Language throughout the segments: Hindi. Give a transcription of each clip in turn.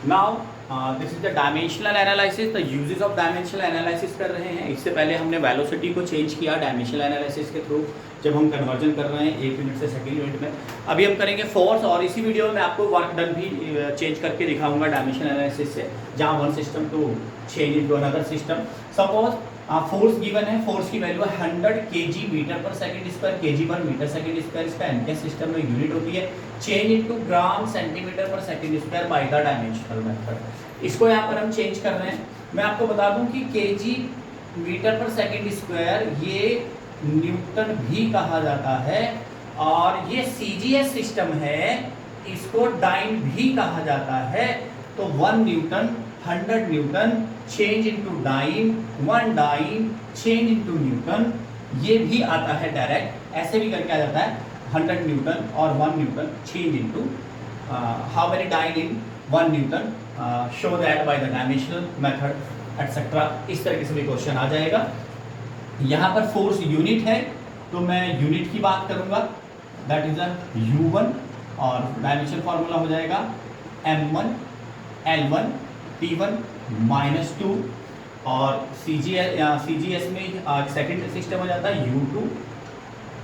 Now this is the dimensional analysis, the uses of dimensional analysis कर रहे हैं। इससे पहले हमने वेलोसिटी को चेंज किया डायमेंशनल एनालिसिस के थ्रू, जब हम कन्वर्जन कर रहे हैं 1 यूनिट से सेकंड यूनिट में। अभी हम करेंगे फोर्स, और इसी वीडियो में मैं आपको वर्क डन भी चेंज करके दिखाऊंगा डायमेंशनल एनालिसिस से, जहाँ one system to change into another system. Suppose force given है, फोर्स की वैल्यू है 100 kg मीटर पर सेकंड स्क्वायर, kg पर मीटर सेकंड स्क्वायर इसका एनके सिस्टम में यूनिट होती है। चेंज इनटू ग्राम सेंटीमीटर पर second square by the dimensional method. इसको यहाँ पर हम चेंज कर रहे हैं। मैं आपको बता दूं कि kg मीटर पर सेकंड स्क्वायर ये न्यूटन भी कहा जाता है, और ये सीजीएस सिस्टम है, इसको डाइन भी कहा जाता है। तो 1 newton 100 newton change into dyne, 1 dyne change into newton, ये भी आता है डायरेक्ट, ऐसे भी करके आ जाता है 100 न्यूटन और 1 newton change into how many dyne in 1 newton, show that by the dimensional method etcetera. इस तरीके से भी क्वेश्चन आ जाएगा। यहाँ पर फोर्स यूनिट है, तो मैं यूनिट की बात करूंगा, दैट इज अ U1, और डायमेंशन फॉर्मूला हो जाएगा M1 L1 T1 -2, और CGS में सेकंड सिस्टम हो जाता है U2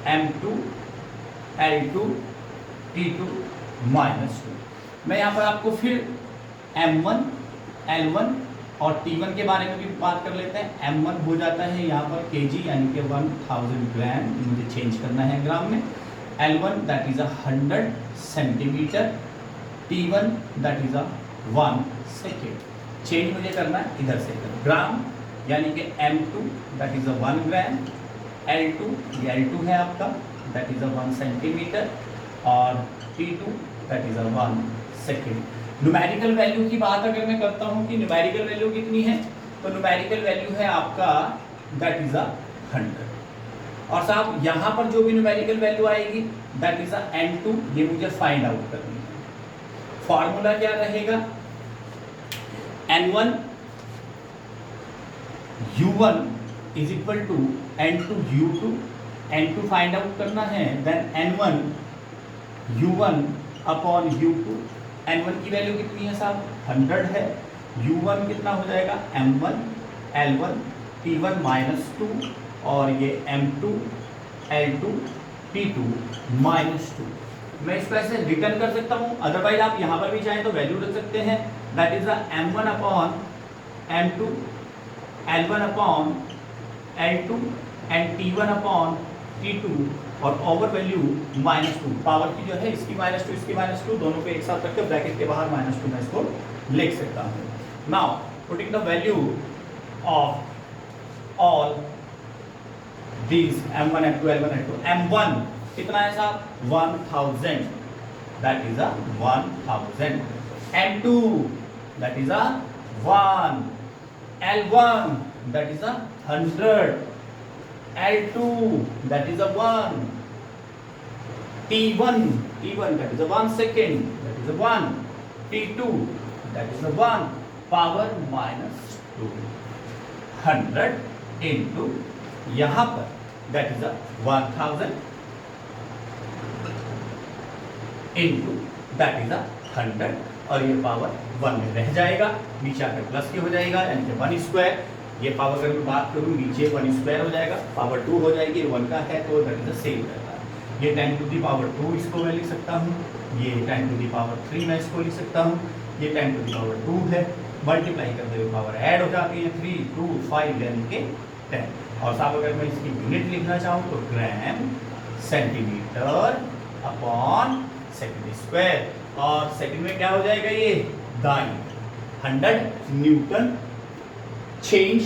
M2 L2 T2 -2। मैं यहाँ पर आपको फिर M1 L1 और T1 के बारे में भी बात कर लेते हैं। M1 हो जाता है यहाँ पर kg यानी कि 1000 ग्राम, मुझे चेंज करना है ग्राम में। L1 that is 100 centimetre, T1 that is 1 second. Change मुझे करना है इधर से इधर ग्राम, यानी कि M2 that is 1 gram, L2 ये L2 है आपका, दैट इज 1 सेंटीमीटर, और T2 that is 1 second. Numerical value की बात अगर मैं करता हूँ कि न्यूमेरिकल वैल्यू कितनी है, तो न्यूमेरिकल वैल्यू है आपका दैट इज 100। और साहब यहाँ पर जो भी न्यूमेरिकल वैल्यू आएगी दैट इज N2, ये मुझे फाइंड आउट करनी है। फॉर्मूला क्या रहेगा, N1 U1 is equal to N2 U2, N2 find out करना है, then N1 U1 upon U2। N1 की वैल्यू कितनी है साहब, 100 है। U1 कितना हो जाएगा, M1 L1 T1 -2, और ये M2 L2 T2 -2। मैं इसको ऐसे रिटर्न कर सकता हूँ, अदरवाइज आप यहाँ पर भी चाहें तो वैल्यू रख सकते हैं, that is M1 upon M2 L1 upon L2 and T1 upon T2, और ओवर वैल्यू -2। पावर की जो है इसकी -2 इसकी -2, दोनों को एक साथ रखकर ब्रैकेट के बाहर -2 मैं इसको लिख सकता हूँ। Now putting the value of all these M1 M2 L1 L2, M1 कितना है साहब, 1000, that is a 1000, M2 that is a 1, L1 that is a 100, L2 that is a 1, T1 that is a 1 second, that is a 1, T2 that is a 1, power -2, 100 into यहाँ पर that is 1000 into that is 100, और ये पावर 1 में रह जाएगा, नीचे आकर प्लस की हो जाएगा, यानी कि 1 स्क्वायर। ये पावर अगर मैं बात करूँ नीचे 1 स्क्वायर हो जाएगा, पावर 2 हो जाएगी, 1 का है तो दैट इज सेम रहता है। ये 10 टू दी पावर 2 इसको मैं लिख सकता हूँ, ये 10 टू दी पावर 3 मैं इसको लिख सकता हूँ, ये 10 टू दी पावर 2 है, मल्टीप्लाई करते हुए पावर ऐड हो जाती है 3 2 5 यानी कि 10। और साहब अगर मैं इसकी यूनिट लिखना चाहूँ तो gram centimetre upon second square, और सेकंड में क्या हो जाएगा ये dyne, 100 newton change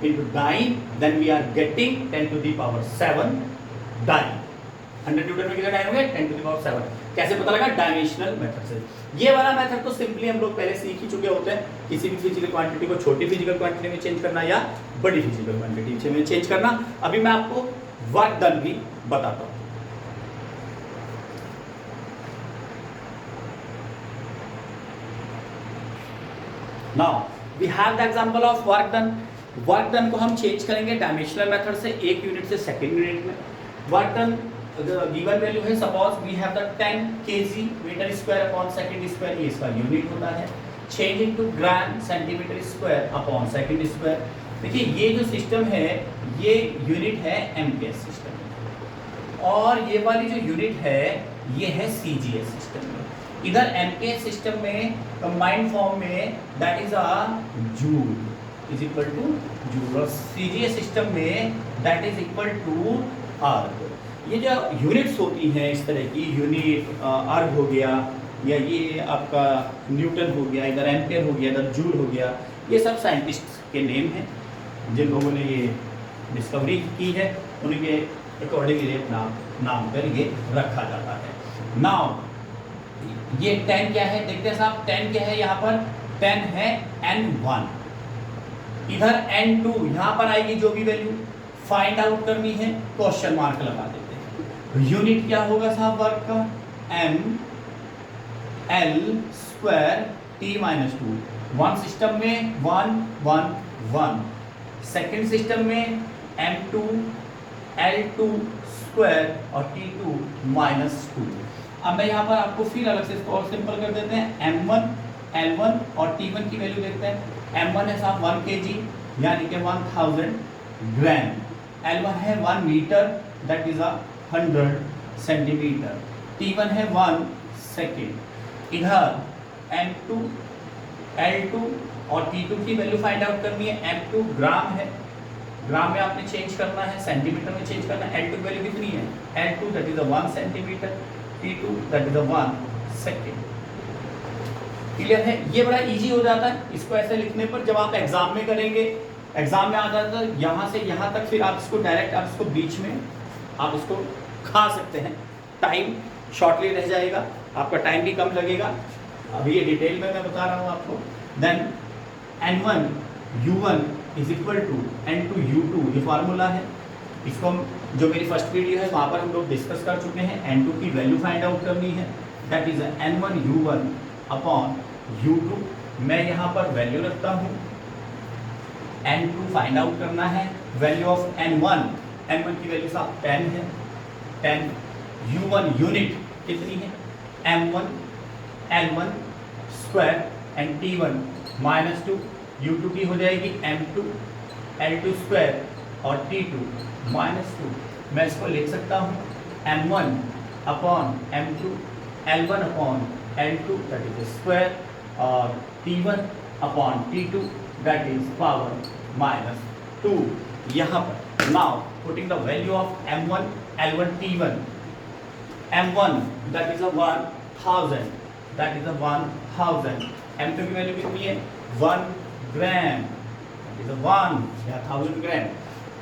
into dyne, then we are getting 10 to the power 7 dyne. 100 Newton में कितना डाइन हो गया, 10 टू द पावर 7। कैसे पता लगा, डायमेंशनल मेथड से। ये वाला मेथड तो सिंपली हम लोग पहले सीख ही चुके होते हैं, किसी भी फिजिकल क्वांटिटी को छोटी फिजिकल क्वांटिटी में चेंज करना या बड़ी फिजिकल क्वांटिटी में चेंज करना। अभी मैं आपको वर्क डन भी बताता हूं। Now we have the example of work done. Work done को हम चेंज करेंगे डायमेंशनल मेथड से, 1 यूनिट से सेकंड यूनिट में। वर्क डन गिवन वैल्यू है, suppose we have the 10 kg metre square upon second square, ये इसका यूनिट होता है। Change into gram centimetre square upon second square. देखिए ये जो सिस्टम है ये यूनिट है एमकेएस सिस्टम, और ये वाली जो यूनिट है ये है सीजीएस सिस्टम में। इधर एमकेएस सिस्टम में कंबाइंड फॉर्म में that is a joule is equal two joule, और सीजीएस सिस्टम में दैट इज इक्वल टू अर्ग। ये जो यूनिट्स होती हैं इस तरह की यूनिट, अर्ग हो गया या ये आपका न्यूटन हो गया, इधर एम्पियर हो गया, इधर जूल हो गया, ये सब साइंटिस्ट के नेम हैं जिन लोगों ने ये डिस्कवरी की है, उनके अकॉर्डिंगली अपना नाम कर ये रखा जाता है। नाउ ये 10 क्या है देखते हैं साहब, 10 क्या है यहाँ पर, 10 है N1, इधर N2, यहाँ पर आएगी जो भी वैल्यू फाइंड आउट करनी है, क्वेश्चन मार्क लगा देते हैं। यूनिट क्या होगा साहब वर्क का, M L square T minus 2, one system में 1 1 1, सेकेंड सिस्टम में M2 L2 स्क्वायर और T2 माइनस 2। अब मैं यहाँ पर आपको फिर अलग से इसको और सिंपल कर देते हैं, M1 L1 और T1 की वैल्यू देखते हैं। M1 है साहब 1 kg यानी कि 1000 ग्राम, L1 है 1 metre that is 100 centimetre, T1 है 1 सेकेंड। इधर M2 L2 और T2 की वैल्यू फाइंड आउट करनी है। M2 ग्राम है, ग्राम में आपने चेंज करना है, सेंटीमीटर में चेंज करना है। L2 की वैल्यू कितनी है, L2 that is 1 centimetre, T2 that is 1 second. Clear है, ये बड़ा इजी हो जाता है इसको ऐसे लिखने पर। जब आप एग्जाम में करेंगे, एग्जाम में आ जाता है यहाँ से यहाँ तक, फिर आप इसको डायरेक्ट आप इसको बीच में आप इसको खा सकते हैं, टाइम शॉर्टली रह जाएगा, आपका टाइम भी कम लगेगा। अभी ये डिटेल में मैं बता रहा हूँ आपको। Then N1 U1 is equal to N2 U2, ये फार्मूला है। इसको हम जो मेरी फर्स्ट वीडियो है वहाँ पर हम लोग डिस्कस कर चुके हैं। N2 की वैल्यू फाइंड आउट करनी है, that is N1 U1 upon U2। मैं यहाँ पर वैल्यू रखता हूँ, N2 फाइंड आउट करना है, वैल्यू ऑफ N1 की वैल्यू साहब 10 है, 10 U1 यूनिट कितनी है M1 L1 square and T1 minus 2, U2 की हो जाएगी M2 L2 स्क्वायर और T2 माइनस 2। मैं इसको लिख सकता हूँ M1 upon M2 L1 upon L2 that is square और T1 upon T2 that is power minus 2। यहाँ पर now putting the value of M1 L1 T1, M1 that is 1000, that is 1000, M2 की वैल्यू कितनी है 1 ग्राम, दैट इज 1 या 1000 ग्राम,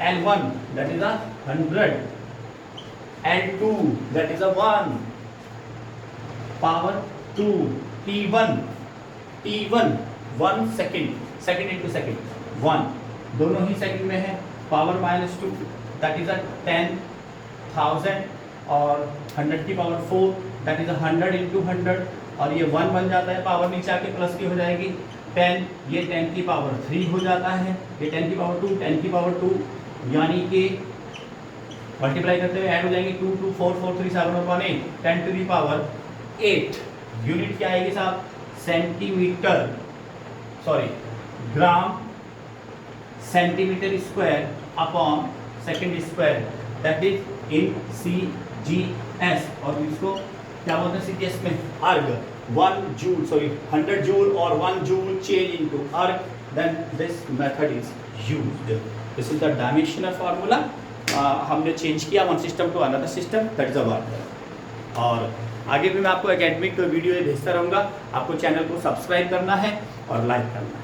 L1 that is 100, L2 that is 1 power 2, T1 1 second, second into second 1, दोनों ही सेकेंड में है, पावर माइनस 2 दैट इज 10,000 और 100 की पावर 4 दैट इज 100 इंटू 100, और ये 1 बन जाता है, पावर नीचे आके प्लस की हो जाएगी 10, ये 10 की पावर 3 हो जाता है, ये 10 की पावर 2, 10 की पावर 2 यानी कि मल्टीप्लाई करते हुए ऐड हो जाएंगे 2 2 4 4 3 7 और 1 8, 10 टू दी पावर 8। यूनिट क्या आएगी साहब, centimetre, sorry gram centimetre square upon second square, that is in CGS, और इसको क्या बोलते हैं CGS में, अर्ग। 1 जूल, सॉरी 100 जूल और 1 joule change into erg, then this method is used. This is the dimensional formula. हमने चेंज किया one system to another system, that is a work. और आगे भी मैं आपको एकेडमिक वीडियो भेजता रहूँगा, आपको चैनल को सब्सक्राइब करना है और लाइक करना है।